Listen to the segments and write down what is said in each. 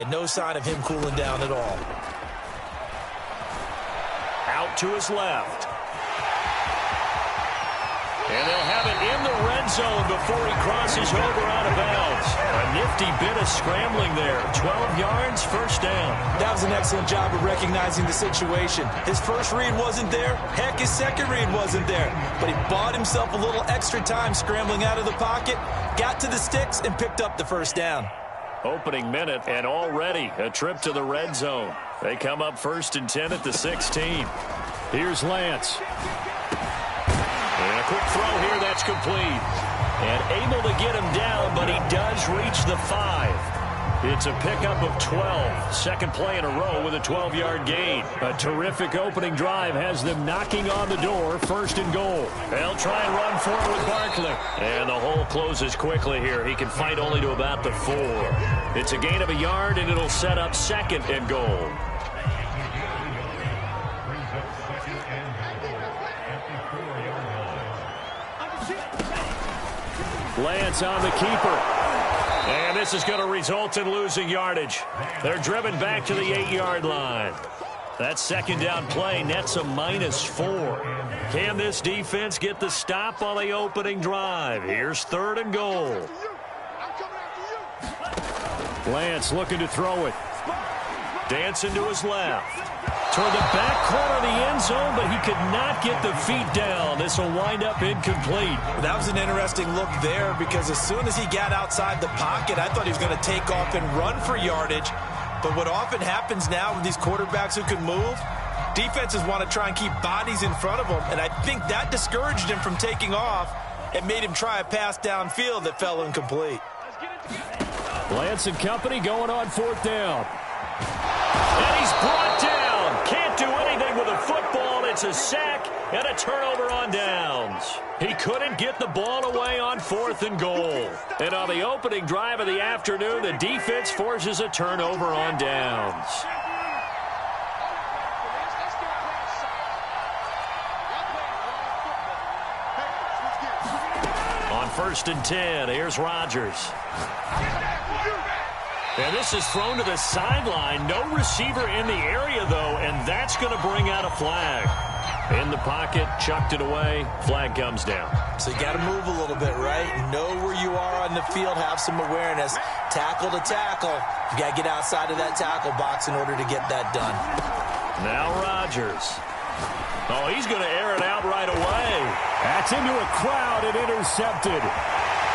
No sign of him cooling down at all. Out to his left. And they'll have it in the red zone before he crosses over out of bounds. A nifty bit of scrambling there. 12 yards, first down. That was an excellent job of recognizing the situation. His first read wasn't there. Heck, his second read wasn't there. But he bought himself a little extra time scrambling out of the pocket, got to the sticks, and picked up the first down. Opening minute, and already a trip to the red zone. They come up 1st and 10 at the 16. Here's Lance. And a quick throw here, that's complete. And able to get him down, but he does reach the 5. It's a pickup of 12. Second play in a row with a 12-yard gain. A terrific opening drive has them knocking on the door, 1st and goal. They'll try and run for it with Barkley. And the hole closes quickly here. He can fight only to about the 4. It's a gain of a yard, and it'll set up 2nd and goal. Lance on the keeper. And this is going to result in losing yardage. They're driven back to the 8-yard line. That second down play nets a -4. Can this defense get the stop on the opening drive? Here's 3rd and goal. Lance looking to throw it. Dancing to his left. Toward the back corner of the end zone, but he could not get the feet down. This will wind up incomplete. That was an interesting look there because as soon as he got outside the pocket, I thought he was going to take off and run for yardage. But what often happens now with these quarterbacks who can move, defenses want to try and keep bodies in front of them, and I think that discouraged him from taking off and made him try a pass downfield that fell incomplete. Lance and company going on 4th down. And he's brought down. Can't do anything with a football. It's a sack and a turnover on downs. He couldn't get the ball away on 4th and goal. And on the opening drive of the afternoon, the defense forces a turnover on downs. On 1st and 10, here's Rodgers. And this is thrown to the sideline. No receiver in the area, though, and that's going to bring out a flag. In the pocket, chucked it away. Flag comes down. So you got to move a little bit, right? Know where you are on the field, have some awareness. Tackle to tackle. You got to get outside of that tackle box in order to get that done. Now Rodgers. Oh, he's going to air it out right away. That's into a crowd and intercepted.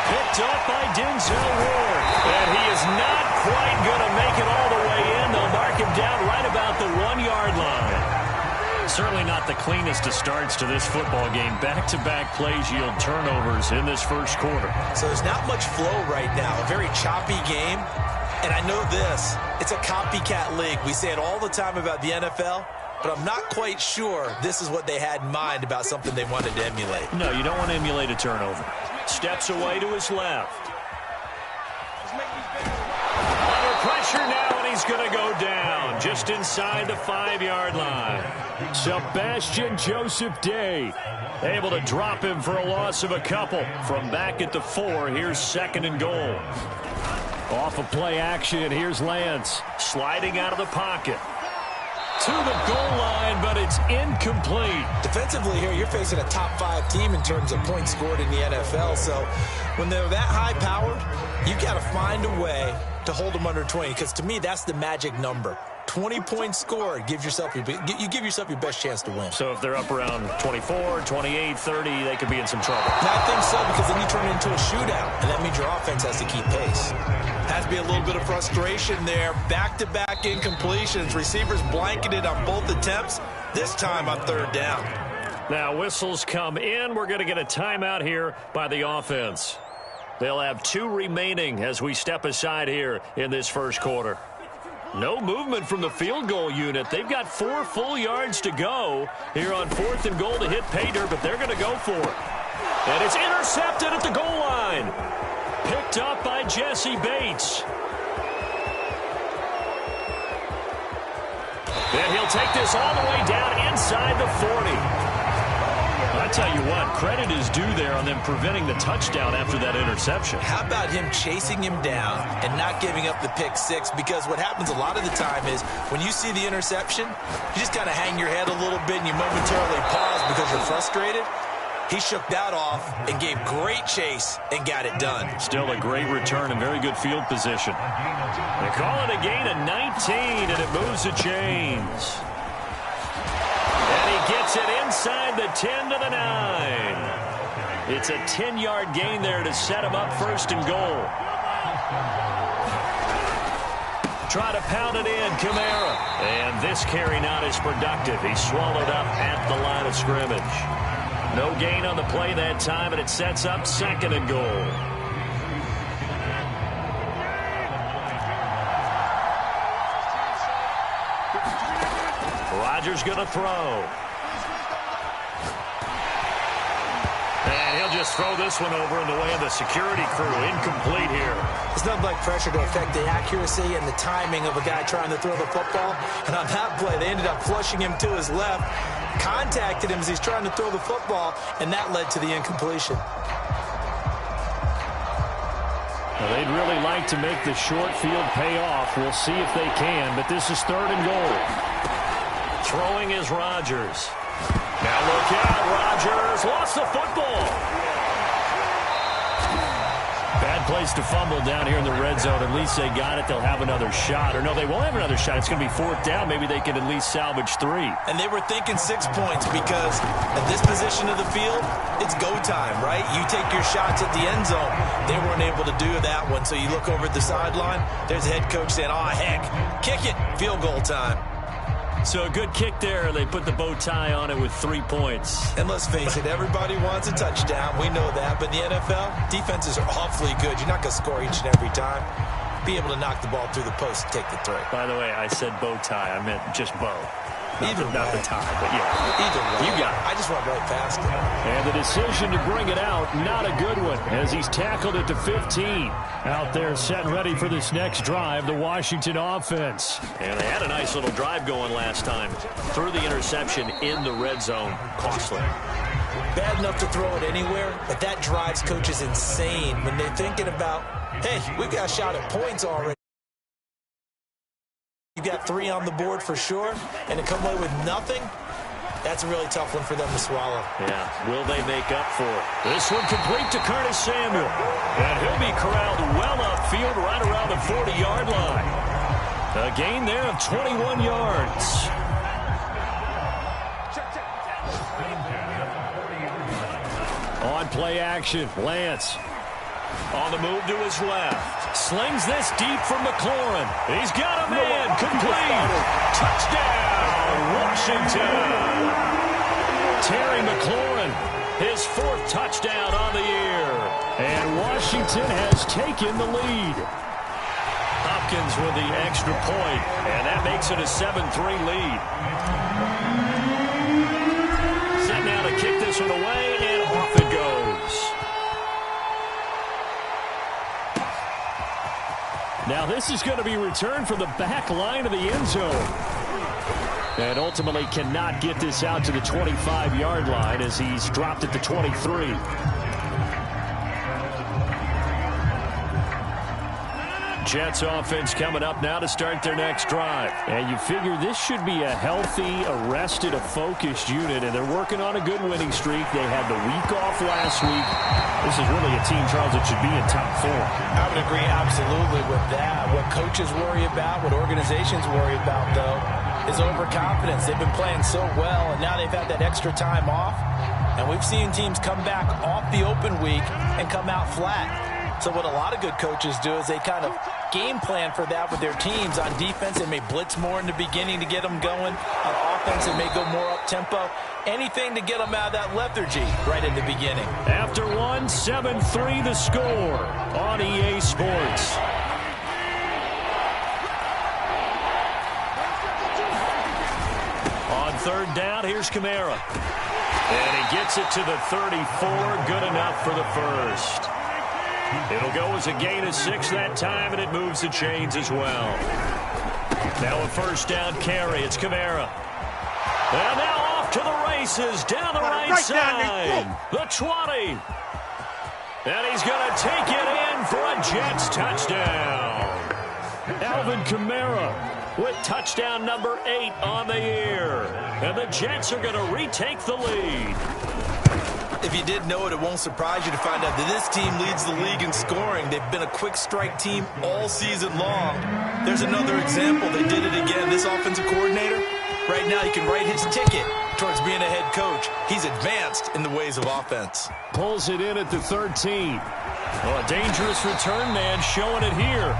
Picked up by Denzel Ward. And he is not quite going to make it all the way in. They'll mark him down right about the 1-yard line. Certainly not the cleanest of starts to this football game. Back-to-back plays yield turnovers in this first quarter. So there's not much flow right now. A very choppy game. And I know this. It's a copycat league. We say it all the time about the NFL. But I'm not quite sure this is what they had in mind about something they wanted to emulate. No, you don't want to emulate a turnover. Steps away to his left. Under pressure now, and he's going to go down just inside the 5-yard line. Sebastian Joseph Day able to drop him for a loss of a couple. From back at the 4, here's 2nd and goal. Off of play action, here's Lance sliding out of the pocket. To the goal line, but it's incomplete. Defensively here, you're facing a top-5 team in terms of points scored in the NFL. So when they're that high-powered, you got to find a way to hold them under 20. Because to me, that's the magic number. 20 points scored. You give yourself your best chance to win. So if they're up around 24, 28, 30, they could be in some trouble. I think so, because then you turn it into a shootout, and that means your offense has to keep pace. Has to be a little bit of frustration there. Back-to-back incompletions. Receivers blanketed on both attempts, this time on 3rd down. Now whistles come in. We're going to get a timeout here by the offense. They'll have 2 remaining as we step aside here in this first quarter. No movement from the field goal unit. They've got 4 full yards to go here on 4th and goal to hit pay dirt, but they're going to go for it. And it's intercepted at the goal line. Picked up by Jesse Bates. And he'll take this all the way down inside the 40. I tell you what, credit is due there on them preventing the touchdown after that interception. How about him chasing him down and not giving up the pick six? Because what happens a lot of the time is when you see the interception, you just kind of hang your head a little bit and you momentarily pause because you're frustrated. He shook that off and gave great chase and got it done. Still a great return and very good field position. They call it a gain of 19, and it moves the chains. And he gets it inside the 10 to the 9. It's a 10-yard gain there to set him up first and goal. Try to pound it in, Kamara. And this carry not as productive. He's swallowed up at the line of scrimmage. No gain on the play that time, and it sets up second and goal. Rodgers going to throw. And he'll just throw this one over in the way of the security crew. Incomplete here. It's nothing like pressure to affect the accuracy and the timing of a guy trying to throw the football. And on that play, they ended up flushing him to his left, contacted him as he's trying to throw the football, and that led to the incompletion. Well, they'd really like to make the short field pay off. We'll see if they can, but this is third and goal. Throwing is Rodgers. Now look out, Rodgers lost the football. Bad place to fumble down here in the red zone. At least they got it. They'll have another shot. Or no, they won't have another shot. It's going to be fourth down. Maybe they can at least salvage 3. And they were thinking 6 points because at this position of the field, it's go time, right? You take your shots at the end zone. They weren't able to do that one. So you look over at the sideline. There's the head coach saying, oh, heck, kick it. Field goal time. So a good kick there. They put the bow tie on it with 3 points. And let's face it, everybody wants a touchdown. We know that. But in the NFL, defenses are awfully good. You're not going to score each and every time. Be able to knock the ball through the post and take the throw. By the way, I said bow tie. I meant just bow. Not the tie, but yeah. Either way. You got it. I just went right past it. And the decision to bring it out, not a good one, as he's tackled it to 15. Out there set and ready for this next drive, the Washington offense. And they had a nice little drive going last time. Threw the interception in the red zone. Costly. Bad enough to throw it anywhere, but that drives coaches insane when they're thinking about, hey, we've got a shot at points already. You got 3 on the board for sure, and to come away with nothing, that's a really tough one for them to swallow. Yeah, will they make up for it? This one complete to Curtis Samuel. And he'll be corralled well upfield right around the 40-yard line. A gain there of 21 yards. On play action, Lance. On the move to his left. Slings this deep from McLaurin. He's got a man. Complete. Touchdown, Washington. Terry McLaurin, his 4th touchdown on the year. And Washington has taken the lead. Hopkins with the extra point, and that makes it a 7-3 lead. Set now to kick this one away, and off it goes. Now this is going to be returned from the back line of the end zone. And ultimately cannot get this out to the 25-yard line as he's dropped it to 23. Jets offense coming up now to start their next drive. And you figure this should be a healthy, arrested, a focused unit, and they're working on a good winning streak. They had the week off last week. This is really a team, Charles, that should be in top 4. I would agree absolutely with that. What coaches worry about, what organizations worry about, though, is overconfidence. They've been playing so well, and now they've had that extra time off. And we've seen teams come back off the open week and come out flat. So what a lot of good coaches do is they kind of game plan for that with their teams. On defense, they may blitz more in the beginning to get them going. On offense, they may go more up-tempo. Anything to get them out of that lethargy right in the beginning. After 1, 7-3 the score on EA Sports. On third down, here's Kamara. And he gets it to the 34. Good enough for the first. It'll go as a gain of 6 that time, and it moves the chains as well. Now a first down carry. It's Kamara. And now off off to the races down the right side. The 20. And he's going to take it in for a Jets touchdown. Alvin Kamara with touchdown number 8 on the year. And the Jets are going to retake the lead. If you didn't know it, it won't surprise you to find out that this team leads the league in scoring. They've been a quick strike team all season long. There's another example. They did it again. This offensive coordinator, right now, he can write his ticket towards being a head coach. He's advanced in the ways of offense. Pulls it in at the 13. Well, a dangerous return man showing it here.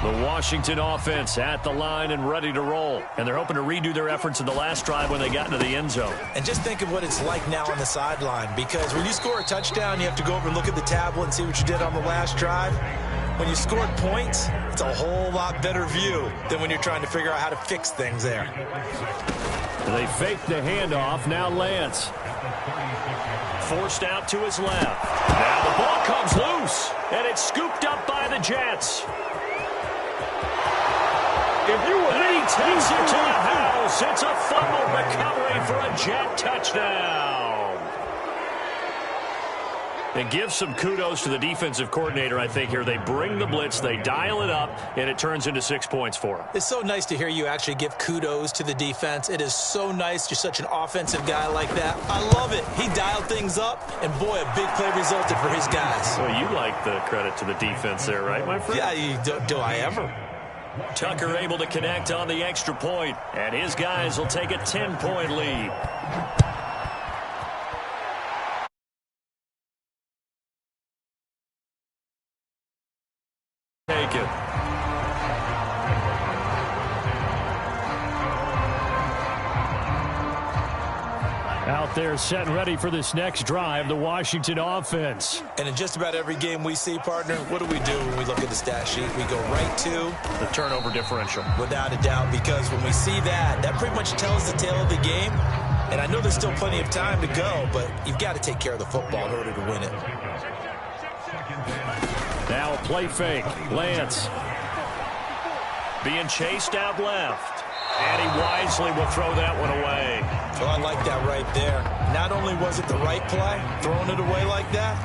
The Washington offense at the line and ready to roll. And they're hoping to redo their efforts in the last drive when they got into the end zone. And just think of what it's like now on the sideline, because when you score a touchdown, you have to go over and look at the tablet and see what you did on the last drive. When you scored points, it's a whole lot better view than when you're trying to figure out how to fix things there. They fake the handoff. Now Lance. Forced out to his left. Now the ball comes loose, and it's scooped up by the Jets. And he takes it to the house. It's a fumble recovery for a Jet touchdown. And give some kudos to the defensive coordinator, I think, here. They bring the blitz, they dial it up, and it turns into 6 points for them. It's so nice to hear you actually give kudos to the defense. It is so nice. You're such an offensive guy like that. I love it. He dialed things up, and boy, a big play resulted for his guys. Well, you like the credit to the defense there, right, my friend? Yeah, do I ever? Tucker able to connect on the extra point, and his guys will take a 10-point lead. Take it. Out there set and ready for this next drive, the Washington offense. And in just about every game we see, partner, what do we do when we look at the stat sheet? We go right to the turnover differential. Without a doubt, because when we see that, that pretty much tells the tale of the game. And I know there's still plenty of time to go, but you've got to take care of the football in order to win it. Now a play fake. Lance being chased out left. And he wisely will throw that one away. Well, I like that right there. Not only was it the right play, throwing it away like that,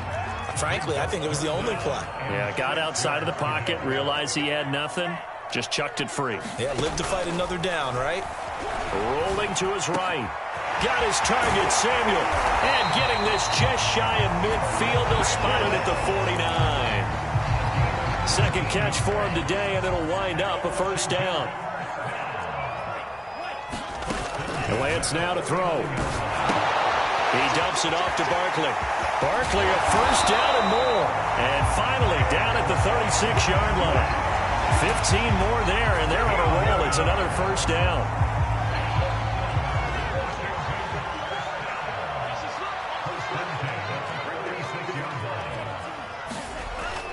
frankly, I think it was the only play. Yeah, got outside of the pocket, realized he had nothing, just chucked it free. Yeah, lived to fight another down, right? Rolling to his right. Got his target, Samuel. And getting this just shy of midfield, they'll spot it at the 49. Second catch for him today, and it'll wind up a first down. Lance now to throw. He dumps it off to Barkley. Barkley a first down and more. And finally down at the 36-yard line. 15 more there, and they're on a roll. It's another first down.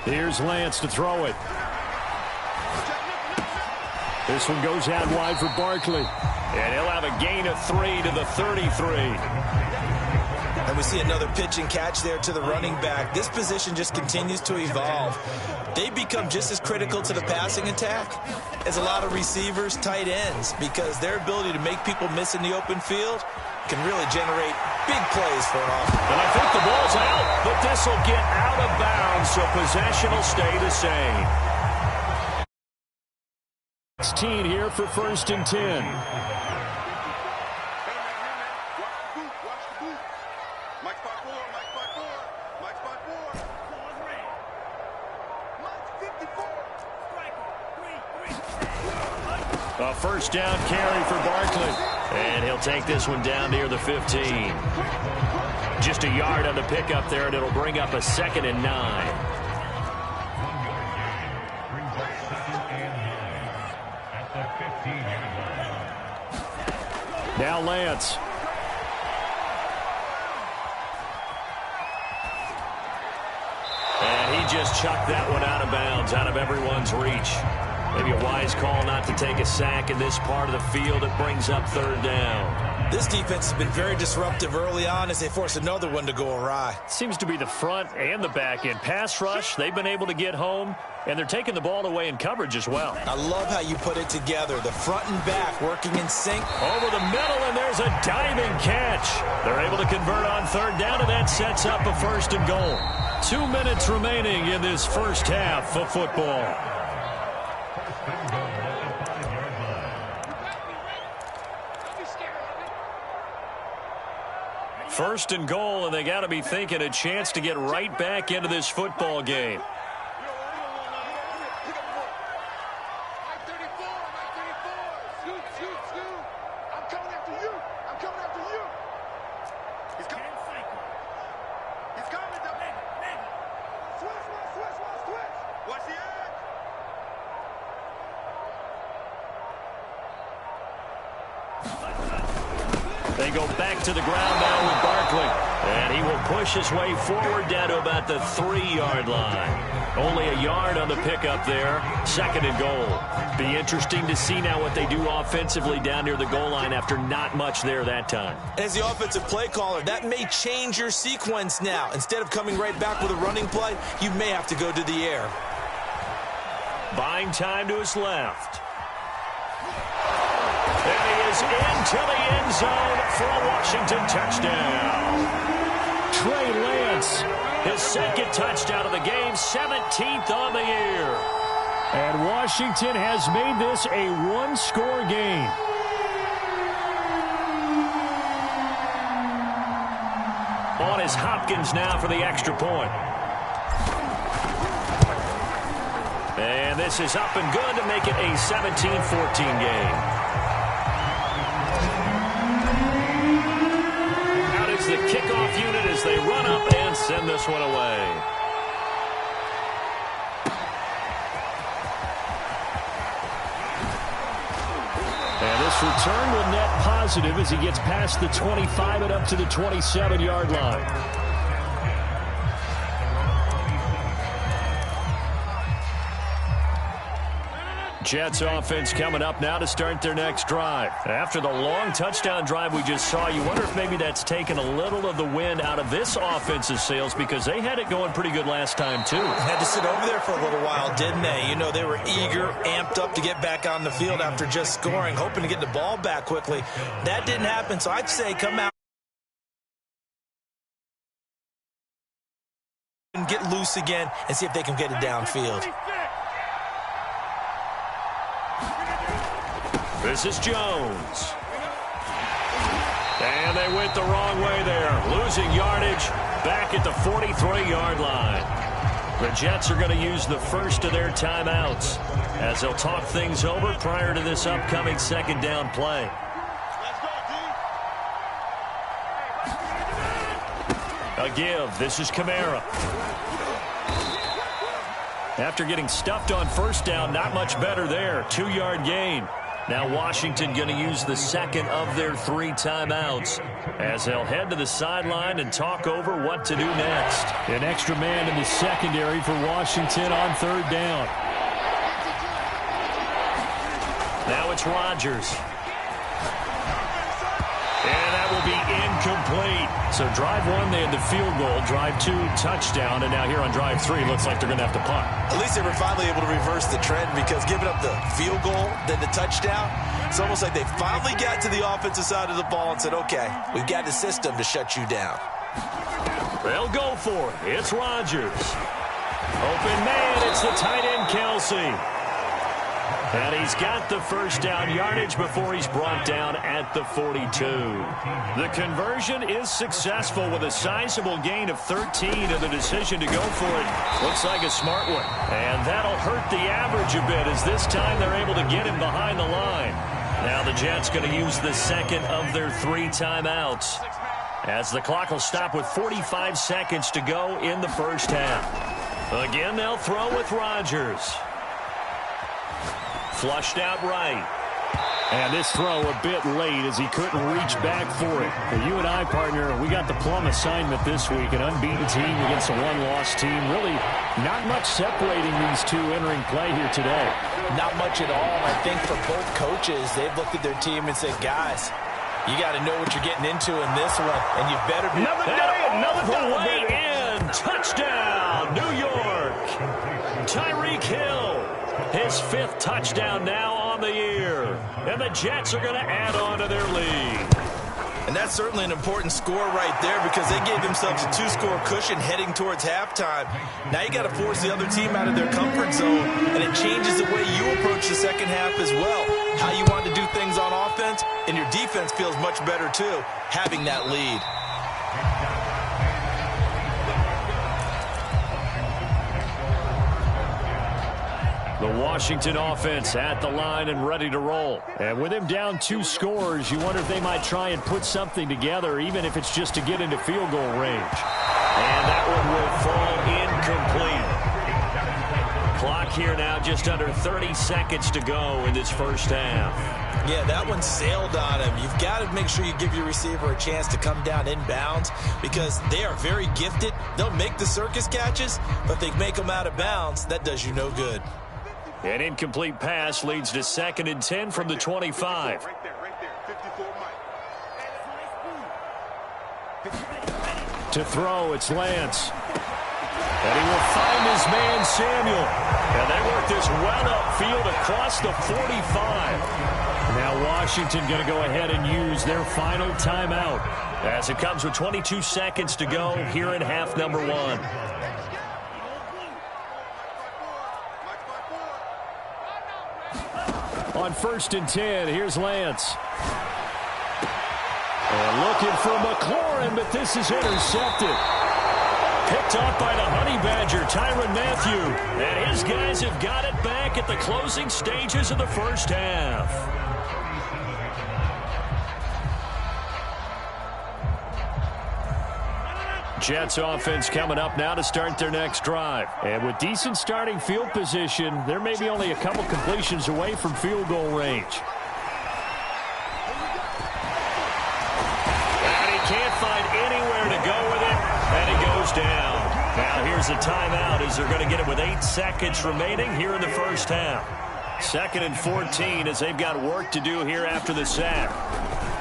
Here's Lance to throw it. This one goes out wide for Barkley. And he'll have a gain of 3 to the 33. And we see another pitch and catch there to the running back. This position just continues to evolve. They become just as critical to the passing attack as a lot of receivers, tight ends, because their ability to make people miss in the open field can really generate big plays for an offense. And I think the ball's out, but this will get out of bounds, so possession will stay the same. 16 here for 1st and 10. A first down carry for Barkley. And he'll take this one down near the 15. Just a yard on the pickup there, and it'll bring up a 2nd and 9. Now Lance. And he just chucked that one out of bounds, out of everyone's reach. Maybe a wise call not to take a sack in this part of the field. It brings up 3rd down. This defense has been very disruptive early on as they force another one to go awry. Seems to be the front and the back end. Pass rush, they've been able to get home, and they're taking the ball away in coverage as well. I love how you put it together. The front and back working in sync. Over the middle, and there's a diving catch. They're able to convert on third down, and that sets up a 1st and goal. 2 minutes remaining in this first half of football. First and goal, and they got to be thinking a chance to get right back into this football game. They go back to the ground now with Barkley. And he will push his way forward down to about the 3-yard line. Only a yard on the pickup there. 2nd and goal. Be interesting to see now what they do offensively down near the goal line after not much there that time. As the offensive play caller, that may change your sequence now. Instead of coming right back with a running play, you may have to go to the air. Buying time to his left. And he is into the end zone for a Washington touchdown. Trey Lance, his 2nd touchdown of the game, 17th on the year. And Washington has made this a 1-score game. On is Hopkins now for the extra point. And this is up and good to make it a 17-14 game. The kickoff unit as they run up and send this one away. And this return will net positive as he gets past the 25 and up to the 27-yard line. Jets offense coming up now to start their next drive. After the long touchdown drive we just saw, you wonder if maybe that's taken a little of the wind out of this offense's sails because they had it going pretty good last time too. Had to sit over there for a little while, didn't they? You know, they were eager, amped up to get back on the field after just scoring, hoping to get the ball back quickly. That didn't happen, so I'd say come out and get loose again and see if they can get it downfield. This is Jones. And they went the wrong way there. Losing yardage back at the 43-yard line. The Jets are going to use the first of their timeouts as they'll talk things over prior to this upcoming 2nd down play. A give. This is Kamara. After getting stuffed on 1st down, not much better there. 2-yard gain. Now Washington going to use the 2nd of their 3 timeouts as they'll head to the sideline and talk over what to do next. An extra man in the secondary for Washington on 3rd down. Now it's Rodgers. And that will be incomplete. So drive 1, they had the field goal. Drive 2, touchdown. And now here on drive 3, looks like they're going to have to punt. At least they were finally able to reverse the trend because giving up the field goal, then the touchdown, it's almost like they finally got to the offensive side of the ball and said, okay, we've got the system to shut you down. They'll go for it. It's Rodgers. Open man, it's the tight end, Kelsey. And he's got the 1st down yardage before he's brought down at the 42. The conversion is successful with a sizable gain of 13 and the decision to go for it. Looks like a smart one. And that'll hurt the average a bit as this time they're able to get him behind the line. Now the Jets going to use the 2nd of their 3 timeouts as the clock will stop with 45 seconds to go in the 1st half. Again, they'll throw with Rodgers. Flushed out right. And this throw a bit late as he couldn't reach back for it. For you and I, partner, we got the plum assignment this week. An unbeaten team against a 1-loss team. Really not much separating these two entering play here today. Not much at all. I think for both coaches, they've looked at their team and said, guys, You got to know what you're getting into in this one, and you better be... Another way in. Touchdown, New York. Tyreek Hill, his 5th touchdown now on the year. And the Jets are going to add on to their lead. And that's certainly an important score right there because they gave themselves a 2-score cushion heading towards halftime. Now you got to force the other team out of their comfort zone, and it changes the way you approach the second half as well. How you want to do things on offense, and your defense feels much better too, having that lead. The Washington offense at the line and ready to roll. And with him down 2 scores, you wonder if they might try and put something together, even if it's just to get into field goal range. And that one will fall incomplete. Clock here now, just under 30 seconds to go in this first half. Yeah, that one sailed on him. You've got to make sure you give your receiver a chance to come down inbounds because they are very gifted. They'll make the circus catches, but if they make them out of bounds, that does you no good. An incomplete pass leads to 2nd and 10 from the 25. To throw, it's Lance. And he will find his man, Samuel. And they work this well upfield across the 45. Now Washington going to go ahead and use their final timeout as it comes with 22 seconds to go here in half number 1. On 1st and 10, here's Lance. And looking for McLaurin, but this is intercepted. Picked off by the Honey Badger, Tyrann Mathieu. And his guys have got it back at the closing stages of the first half. Jets offense coming up now to start their next drive. And with decent starting field position, they're maybe only a couple completions away from field goal range. And he can't find anywhere to go with it, and he goes down. Now here's a timeout as they're going to get it with 8 seconds remaining here in the first half. 2nd and 14 as they've got work to do here after the sack.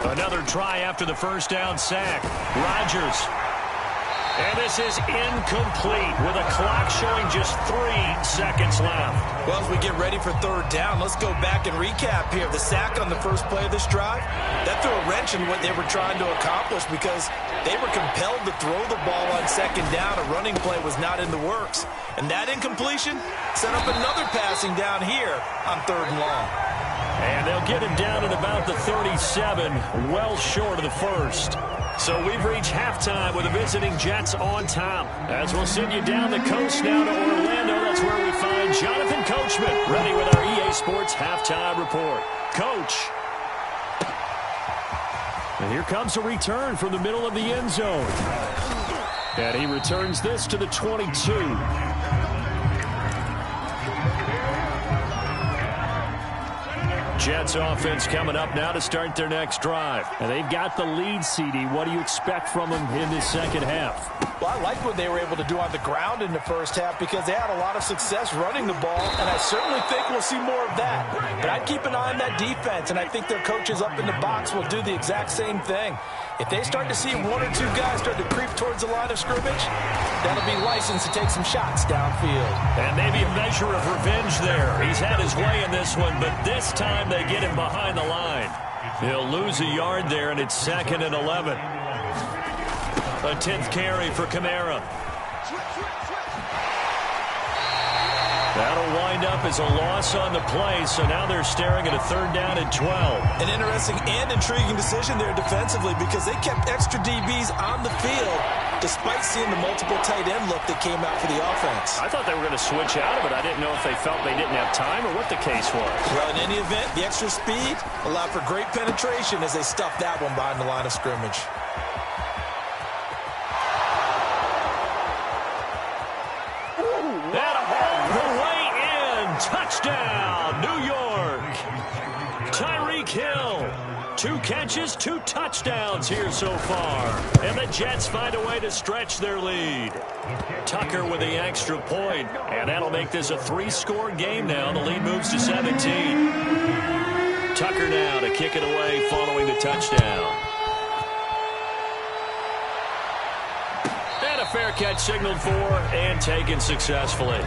Another try after the first down sack. Rodgers. And this is incomplete with a clock showing just 3 seconds left. Well, as we get ready for 3rd down, let's go back and recap here. The sack on the first play of this drive, that threw a wrench in what they were trying to accomplish because they were compelled to throw the ball on 2nd down. A running play was not in the works. And that incompletion set up another passing down here on 3rd and long. And they'll get him down at about the 37, well short of the first. So we've reached halftime with the visiting Jets on top. As we'll send you down the coast now to Orlando, that's where we find Jonathan Coachman, ready with our EA Sports Halftime Report. Coach. And here comes a return from the middle of the end zone. And he returns this to the 22. Jets offense coming up now to start their next drive. And they've got the lead, CD. What do you expect from them in this second half? Well, I like what they were able to do on the ground in the first half because they had a lot of success running the ball, and I certainly think we'll see more of that. But I'd keep an eye on that defense, and I think their coaches up in the box will do the exact same thing. If they start to see 1 or 2 guys start to creep towards the line of scrimmage, that'll be licensed to take some shots downfield. And maybe a measure of revenge there. He's had his way in this one, but this time they get him behind the line. He'll lose a yard there, and it's 2nd and 11. A 10th carry for Kamara. That'll wind up as a loss on the play, so now they're staring at a 3rd down and 12. An interesting and intriguing decision there defensively because they kept extra DBs on the field despite seeing the multiple tight end look that came out for the offense. I thought they were going to switch out of it. I didn't know if they felt they didn't have time or what the case was. Well, in any event, the extra speed allowed for great penetration as they stuffed that one behind the line of scrimmage. Touchdown, New York. Tyreek Hill. 2 catches, 2 touchdowns here so far. And the Jets find a way to stretch their lead. Tucker with the extra point. And that'll make this a 3-score game now. The lead moves to 17. Tucker now to kick it away following the touchdown. And a fair catch signaled for and taken successfully.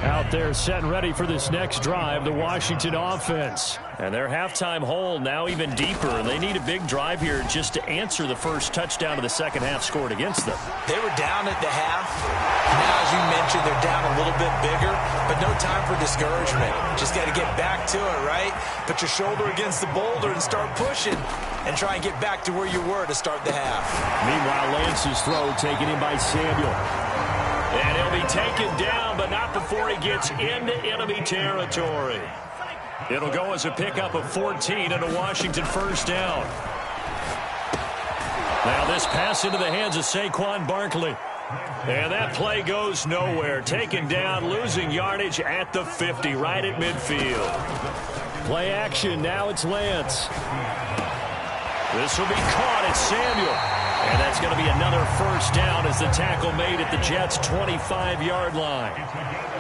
Out there set and ready for this next drive, the Washington offense. And their halftime hole now even deeper. They need a big drive here just to answer the first touchdown of the second half scored against them. They were down at the half. Now, as you mentioned, they're down a little bit bigger, but no time for discouragement. Just got to get back to it, right? Put your shoulder against the boulder and start pushing and try and get back to where you were to start the half. Meanwhile, Lance's throw taken in by Samuel. And he'll be taken down, but not before he gets into enemy territory. It'll go as a pickup of 14 and a Washington first down. Now this pass into the hands of Saquon Barkley. And that play goes nowhere. Taken down, losing yardage at the 50, right at midfield. Play action, now it's Lance. This will be caught. It's Samuel. And that's going to be another first down as the tackle made at the Jets' 25-yard line.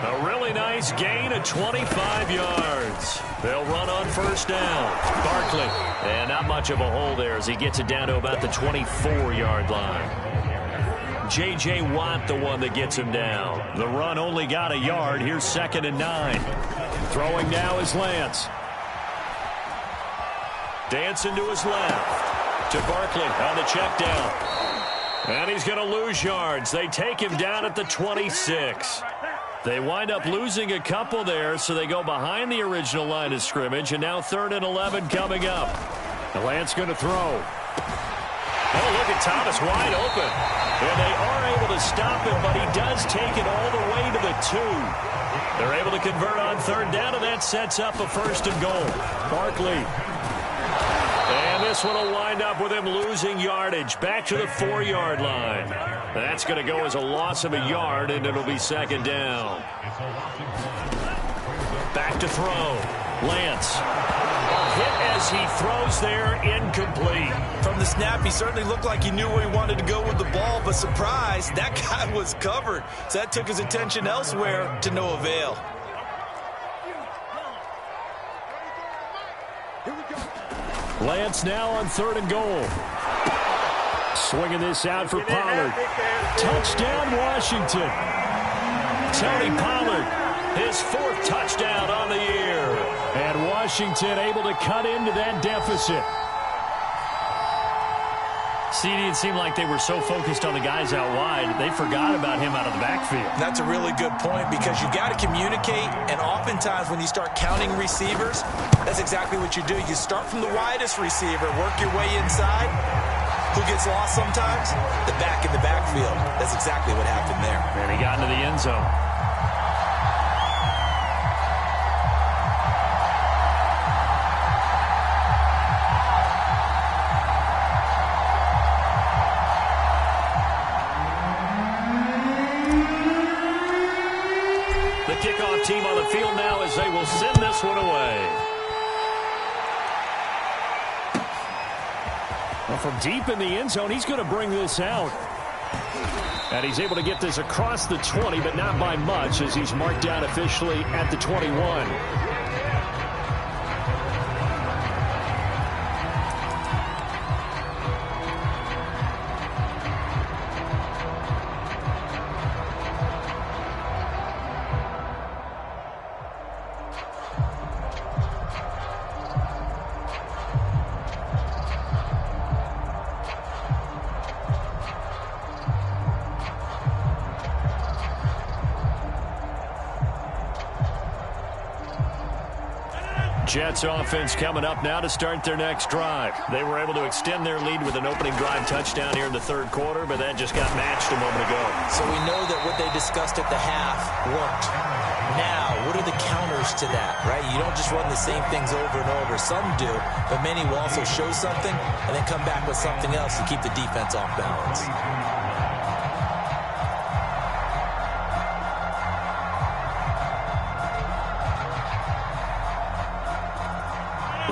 A really nice gain of 25 yards. They'll run on first down. Barkley. And not much of a hole there as he gets it down to about the 24-yard line. J.J. Watt, the one that gets him down. The run only got a yard. Here's 2nd and 9. Throwing now is Lance. Dancing to his left. To Barkley on the check down. And he's going to lose yards. They take him down at the 26. They wind up losing a couple there, so they go behind the original line of scrimmage, and now 3rd and 11 coming up. And Lance going to throw. Oh, look at Thomas wide open. And they are able to stop him, but he does take it all the way to the 2. They're able to convert on 3rd down, and that sets up a 1st and goal. Barkley. And this one will wind up with him losing yardage back to the 4-yard line. That's going to go as a loss of a yard, and it'll be 2nd down. Back to throw. Lance. Hit as he throws there, incomplete. From the snap, he certainly looked like he knew where he wanted to go with the ball, but surprise, that guy was covered. So that took his attention elsewhere to no avail. Lance now on 3rd and goal. Swinging this out for Pollard. Touchdown, Washington. Tony Pollard, his 4th touchdown on the year. And Washington able to cut into that deficit. CD, it seemed like they were so focused on the guys out wide, they forgot about him out of the backfield. That's a really good point because you got to communicate, and oftentimes when you start counting receivers, that's exactly what you do. You start from the widest receiver, work your way inside. Who gets lost sometimes? The back in the backfield. That's exactly what happened there. And he got into the end zone. Kickoff team on the field now as they will send this one away. Well, from deep in the end zone, he's going to bring this out. And he's able to get this across the 20, but not by much as he's marked down officially at the 21. Jets offense coming up now to start their next drive. They were able to extend their lead with an opening drive touchdown here in the 3rd quarter, but that just got matched a moment ago. So we know that what they discussed at the half worked. Now, what are the counters to that, right? You don't just run the same things over and over. Some do, but many will also show something and then come back with something else to keep the defense off balance.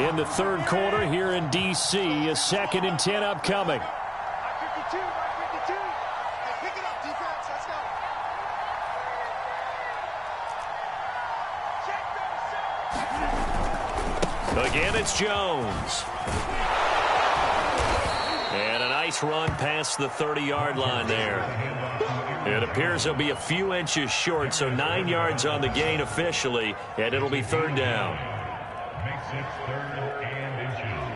In the 3rd quarter here in D.C., a 2nd and 10 upcoming. Again, it's Jones. And a nice run past the 30-yard line there. It appears he'll be a few inches short, so 9 yards on the gain officially, and it'll be third down. Makes it third and inches.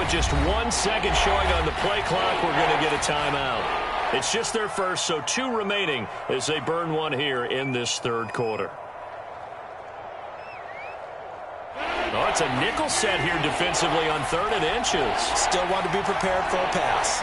Just 1 second showing on the play clock, we're going to get a timeout. It's just their first, so 2 remaining as they burn one here in this third quarter. Oh, it's a nickel set here defensively on 3rd and inches. Still want to be prepared for a pass.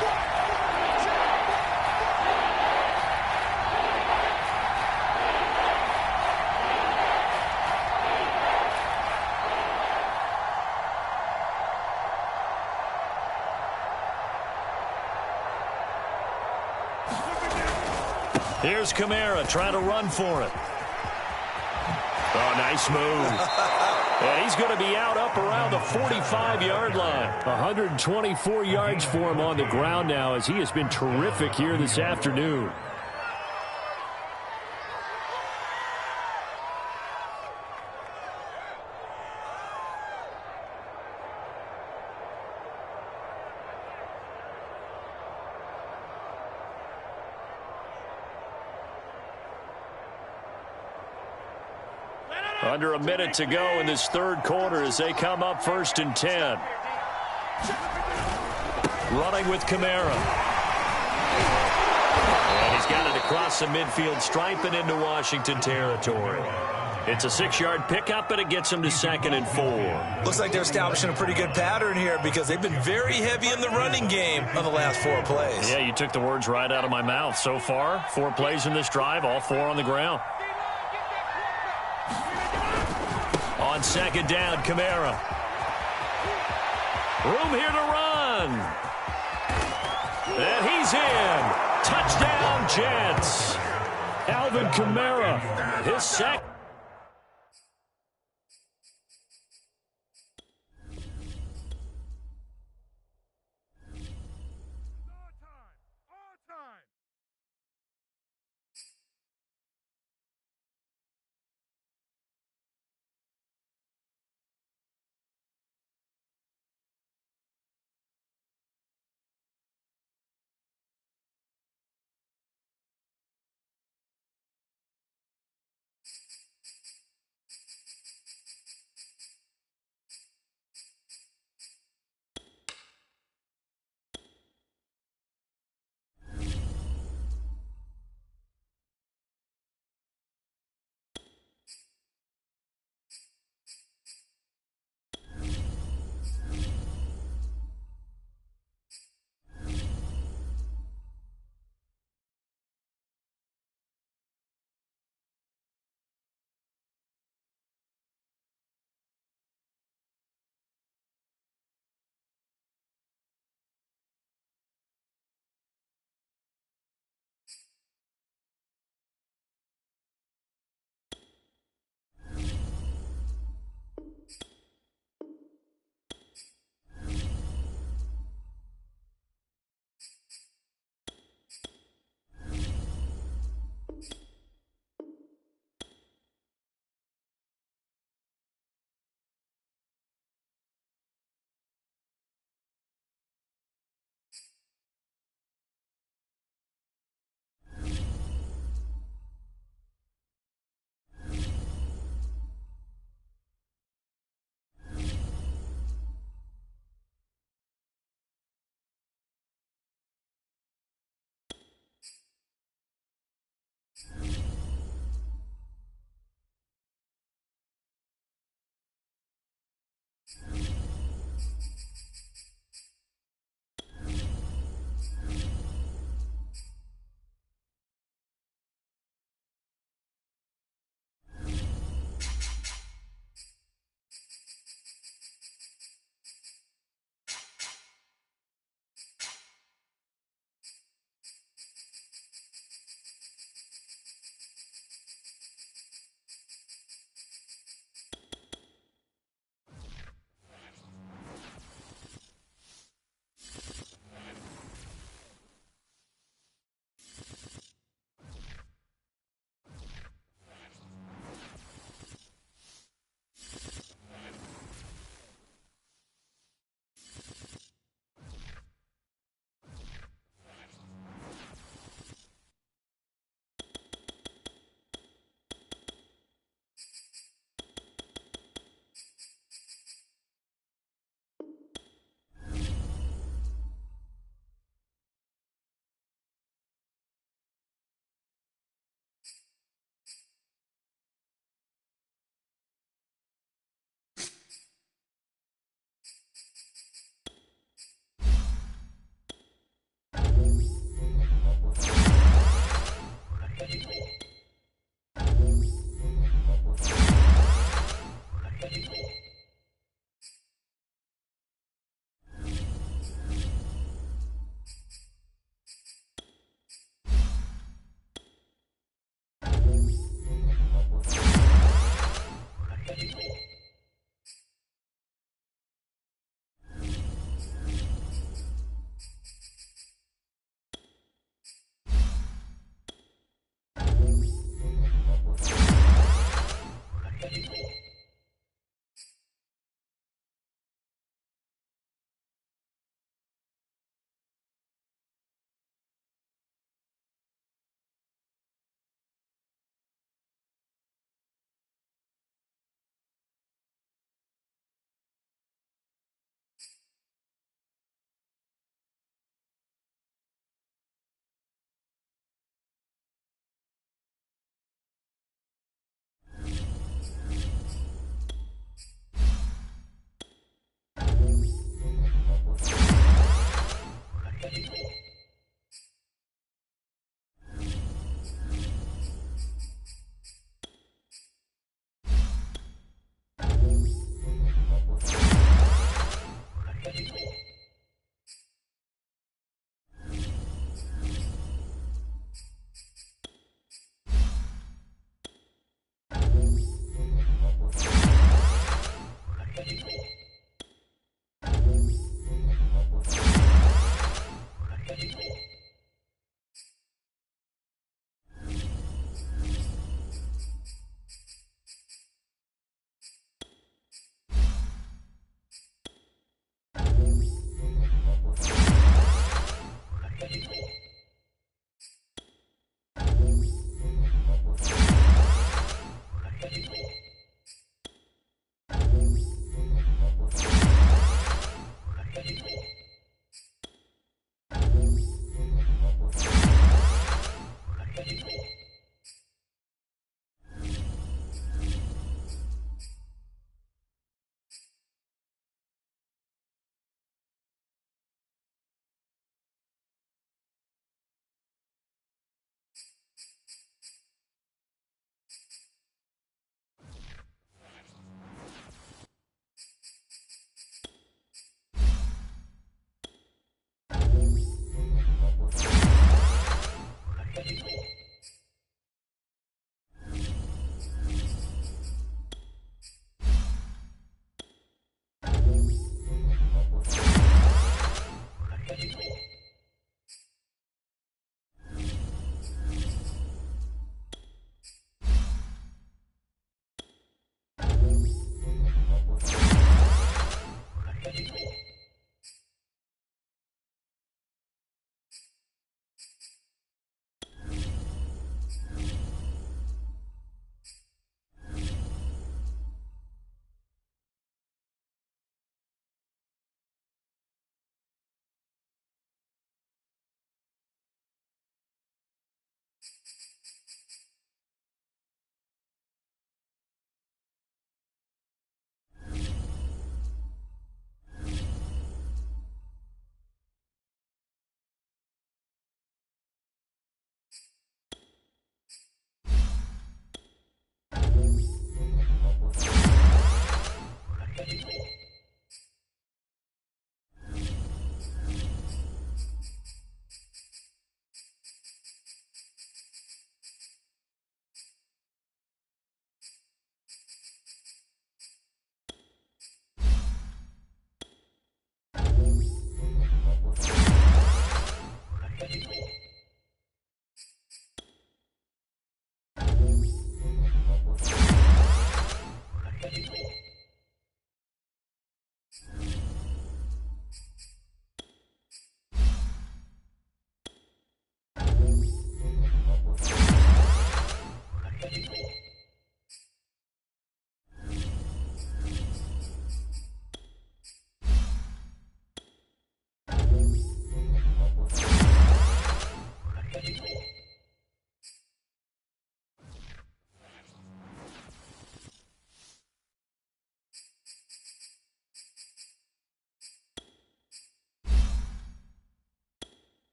Here's Kamara trying to run for it. Oh, nice move. And he's going to be out up around the 45-yard line. 124 yards for him on the ground now as he has been terrific here this afternoon. Under a minute to go in this third quarter as they come up 1st and 10. Running with Kamara. And he's got it across the midfield stripe and into Washington territory. It's a 6-yard pickup, and it gets him to 2nd and 4. Looks like they're establishing a pretty good pattern here because they've been very heavy in the running game on the last 4 plays. Yeah, you took the words right out of my mouth. So far, 4 plays in this drive, all 4 on the ground. On 2nd down, Kamara. Room here to run. And he's in. Touchdown, Jets. Alvin Kamara, his second.